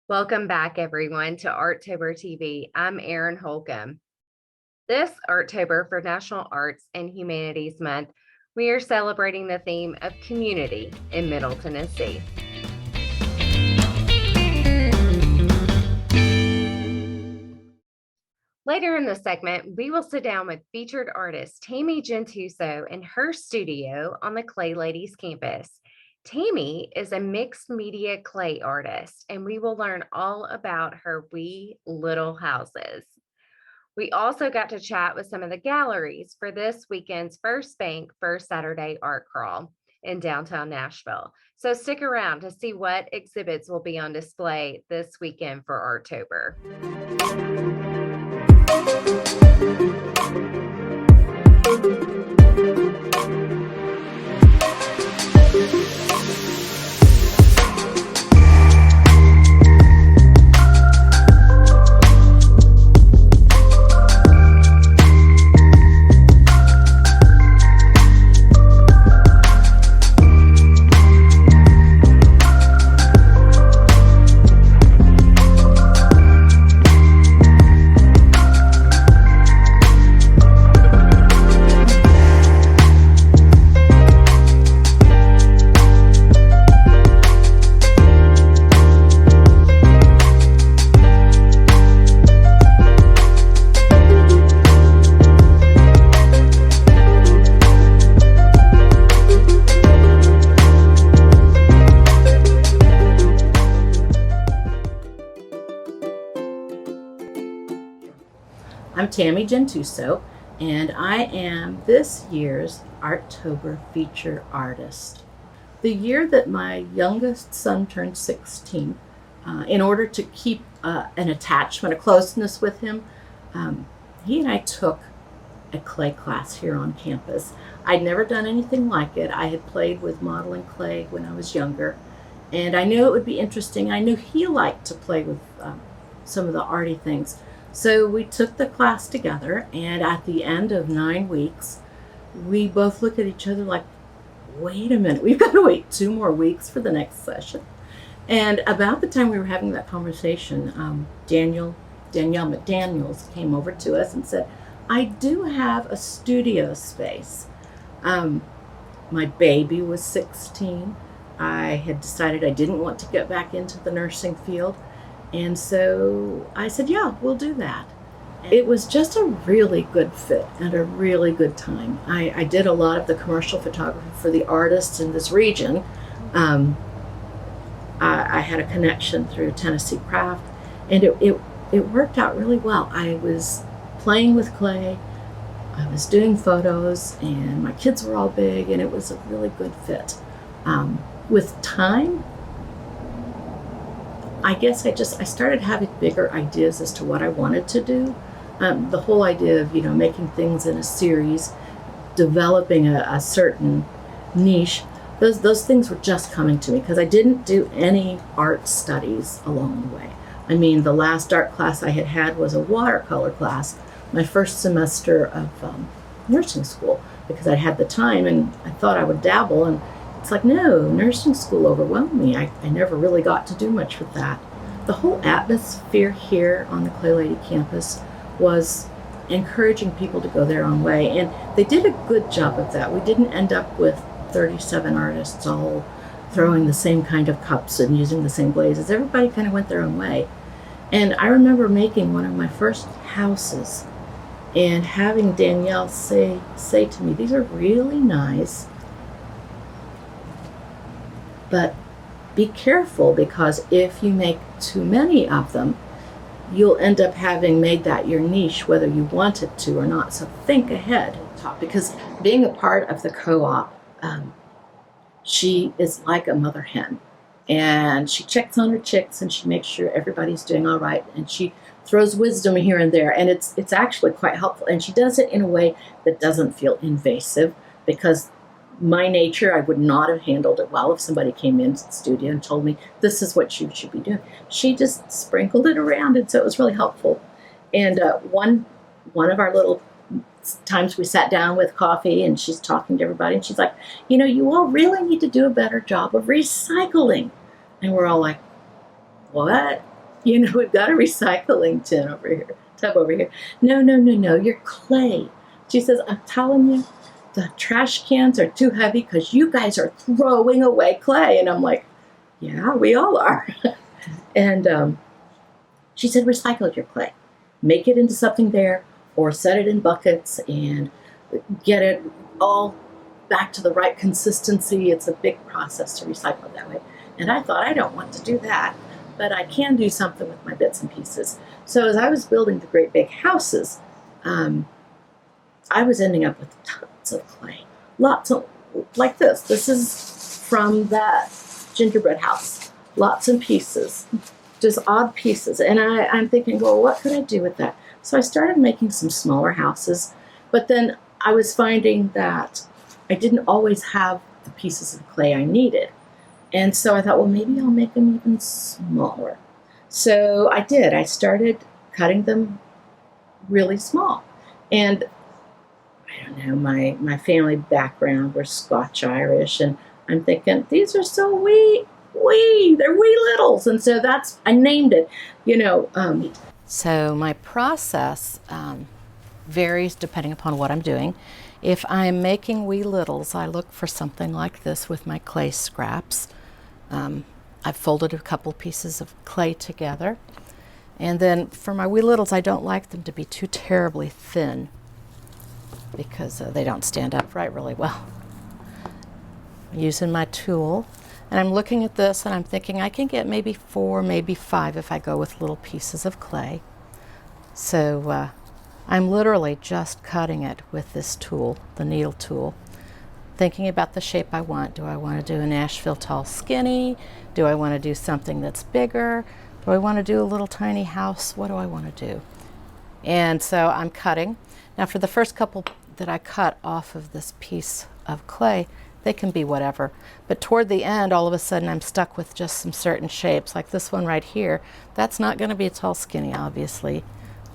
Welcome back, everyone, to Artober TV. I'm Erin Holcomb. This Artober for National Arts and Humanities Month, we are celebrating the theme of community in Middle Tennessee. Later in the segment, we will sit down with featured artist Tammy Gentuso in her studio on the Clay Ladies campus. Tammy is a mixed media clay artist, and we will learn all about her wee little houses. We also got to chat with some of the galleries for this weekend's FirstBank First Saturday Art Crawl in downtown Nashville. So stick around to see what exhibits will be on display this weekend for Artober. I'm Tammy Gentuso, and I am this year's Artober feature artist. The year that my youngest son turned 16, in order to keep an attachment, a closeness with him, he and I took a clay class here on campus. I'd never done anything like it. I had played with modeling clay when I was younger, and I knew it would be interesting. I knew he liked to play with some of the arty things. So we took the class together, and at the end of 9 weeks, we both looked at each other like, wait a minute, we've got to wait 2 more weeks for the next session. And about the time we were having that conversation, Danielle McDaniels came over to us and said, I do have a studio space. My baby was 16. I had decided I didn't want to get back into the nursing field. And so I said, yeah, we'll do that. It was just a really good fit and a really good time. I did a lot of the commercial photography for the artists in this region. I had a connection through Tennessee Craft, and it worked out really well. I was playing with clay, I was doing photos, and my kids were all big, and it was a really good fit. With time, I guess I started having bigger ideas as to what I wanted to do. The whole idea of, making things in a series, developing a certain niche, those things were just coming to me because I didn't do any art studies along the way. I mean, the last art class I had was a watercolor class, my first semester of nursing school, because I had the time and I thought I would dabble, and it's like, no, nursing school overwhelmed me. I never really got to do much with that. The whole atmosphere here on the Clay Lady campus was encouraging people to go their own way, and they did a good job of that. We didn't end up with 37 artists all throwing the same kind of cups and using the same glazes. Everybody kind of went their own way. And I remember making one of my first houses and having Danielle say to me, these are really nice, but be careful, because if you make too many of them, you'll end up having made that your niche, whether you want it to or not. So think ahead. Because being a part of the co-op, she is like a mother hen, and she checks on her chicks and she makes sure everybody's doing all right, and she throws wisdom here and there, and it's actually quite helpful. And she does it in a way that doesn't feel invasive, because my nature, I would not have handled it well if somebody came into the studio and told me, this is what you should be doing. She just sprinkled it around, and so it was really helpful. And one of our little times we sat down with coffee, and she's talking to everybody, and she's like, you all really need to do a better job of recycling. And we're all like, what? you know, we've got a recycling tin over here, tub over here. No, no, no, no, you're clay. She says, I'm telling you, the trash cans are too heavy because you guys are throwing away clay. And I'm like, yeah, we all are. And she said, recycle your clay. Make it into something there, or set it in buckets and get it all back to the right consistency. It's a big process to recycle that way. And I thought, I don't want to do that, but I can do something with my bits and pieces. So as I was building the great big houses, I was ending up with tons of clay. Lots of, like this. This is from that gingerbread house. Lots of pieces, just odd pieces. And I'm thinking, well, what could I do with that? So I started making some smaller houses, but then I was finding that I didn't always have the pieces of clay I needed. And so I thought, well, maybe I'll make them even smaller. So I did. I started cutting them really small. And I don't know, my family background, we're Scotch-Irish, and I'm thinking, these are so wee, they're wee littles. And so I named it, you know. So my process varies depending upon what I'm doing. If I'm making wee littles, I look for something like this with my clay scraps. I've folded a couple pieces of clay together. And then for my wee littles, I don't like them to be too terribly thin because they don't stand upright really well. I'm using my tool, and I'm looking at this and I'm thinking I can get maybe 4, maybe 5 if I go with little pieces of clay. So I'm literally just cutting it with this tool, the needle tool, thinking about the shape I want. Do I want to do a Nashville tall skinny? Do I want to do something that's bigger? Do I want to do a little tiny house? What do I want to do? And so I'm cutting. Now for the first couple that I cut off of this piece of clay, they can be whatever. But toward the end, all of a sudden I'm stuck with just some certain shapes, like this one right here. That's not going to be a tall skinny, obviously.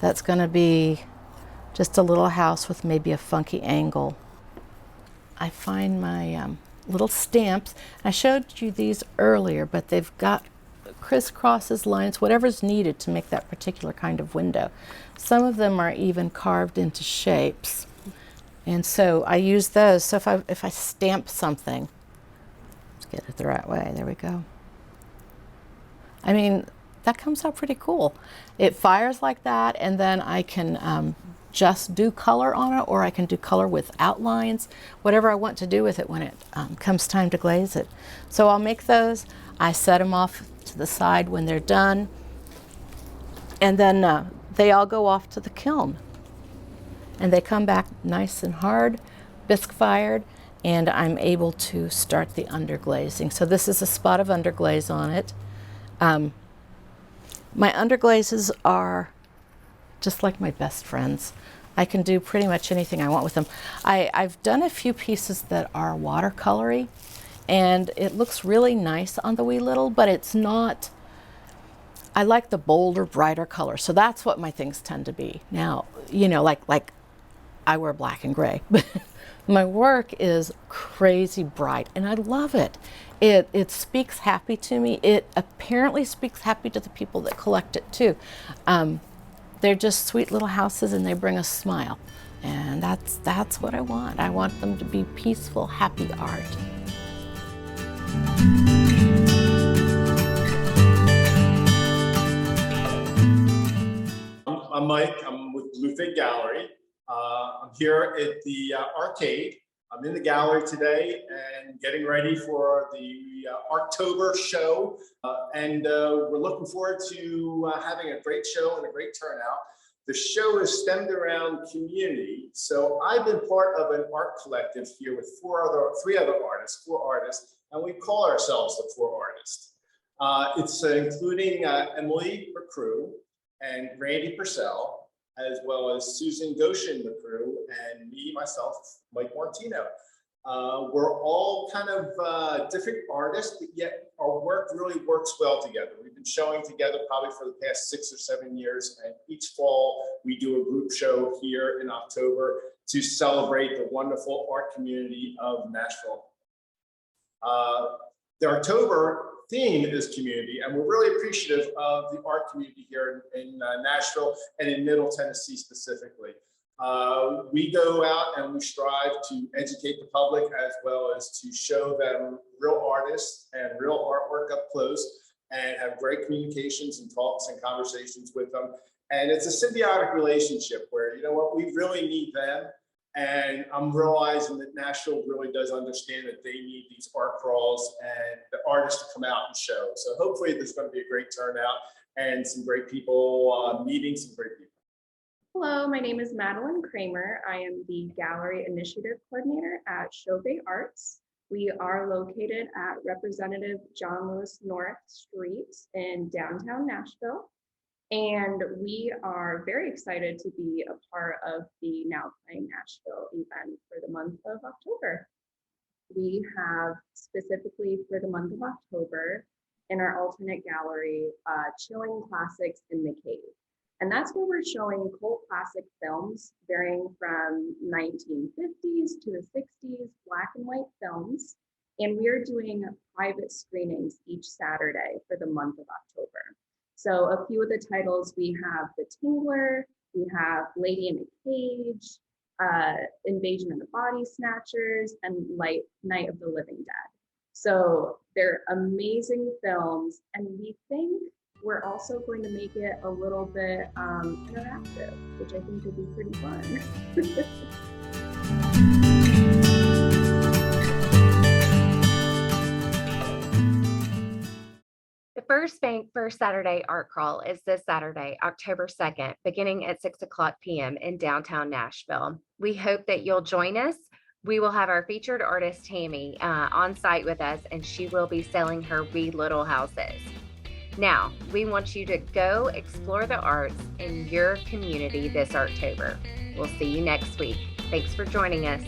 That's going to be just a little house with maybe a funky angle. I find my little stamps. I showed you these earlier, but they've got crisscrosses, lines, whatever's needed to make that particular kind of window. Some of them are even carved into shapes. And so I use those. So if I stamp something, let's get it the right way. There we go. I mean, that comes out pretty cool. It fires like that, and then I can just do color on it, or I can do color with outlines, whatever I want to do with it when it comes time to glaze it. So I'll make those. I set them off to the side when they're done, and then they all go off to the kiln. And they come back nice and hard, bisque fired, and I'm able to start the underglazing. So this is a spot of underglaze on it. My underglazes are just like my best friends. I can do pretty much anything I want with them. I've done a few pieces that are watercolory, and it looks really nice on the wee little, but it's not, I like the bolder, brighter color. So that's what my things tend to be. Now, you know, like I wear black and gray. My work is crazy bright, and I love it. It speaks happy to me. It apparently speaks happy to the people that collect it too. They're just sweet little houses, and they bring a smile. And that's what I want. I want them to be peaceful, happy art. I'm Mike. I'm with Bluefight Gallery. I'm here at the arcade. I'm in the gallery today and getting ready for the Artober show. And we're looking forward to having a great show and a great turnout. The show is stemmed around community. So I've been part of an art collective here with four artists, and we call ourselves the Four Artists. It's including Emily McCrew and Randy Purcell, as well as Susan Goshen McCrew and me, myself, Mike Martino. We're all kind of different artists, but yet our work really works well together. We've been showing together probably for the past 6 or 7 years, and each fall we do a group show here in October to celebrate the wonderful art community of Nashville. The Artober theme is community, and we're really appreciative of the art community here in Nashville and in Middle Tennessee specifically. We go out and we strive to educate the public as well as to show them real artists and real artwork up close and have great communications and talks and conversations with them. And it's a symbiotic relationship where, you know what, we really need them. And I'm realizing that Nashville really does understand that they need these art crawls and the artists to come out and show. So hopefully there's going to be a great turnout and some great people meeting some great people. Hello, my name is Madeline Kramer. I am the Gallery Initiative Coordinator at Chauvet Arts. We are located at Representative John Lewis North Street in downtown Nashville. And we are very excited to be a part of the Now Playing Nashville event for the month of October. We have specifically for the month of October in our alternate gallery, Chilling Classics in the Cave. And that's where we're showing cult classic films varying from 1950s to the 60s, black and white films. And we are doing private screenings each Saturday for the month of October. So a few of the titles, we have The Tingler, we have Lady in a Cage, Invasion of the Body Snatchers, and Night of the Living Dead. So they're amazing films, and we think we're also going to make it a little bit interactive, which I think would be pretty fun. The FirstBank First Saturday Art Crawl is this Saturday, October 2nd, beginning at 6:00 p.m. in downtown Nashville. We hope that you'll join us. We will have our featured artist, Tammy, on site with us, and she will be selling her wee little houses. Now, we want you to go explore the arts in your community this October. We'll see you next week. Thanks for joining us.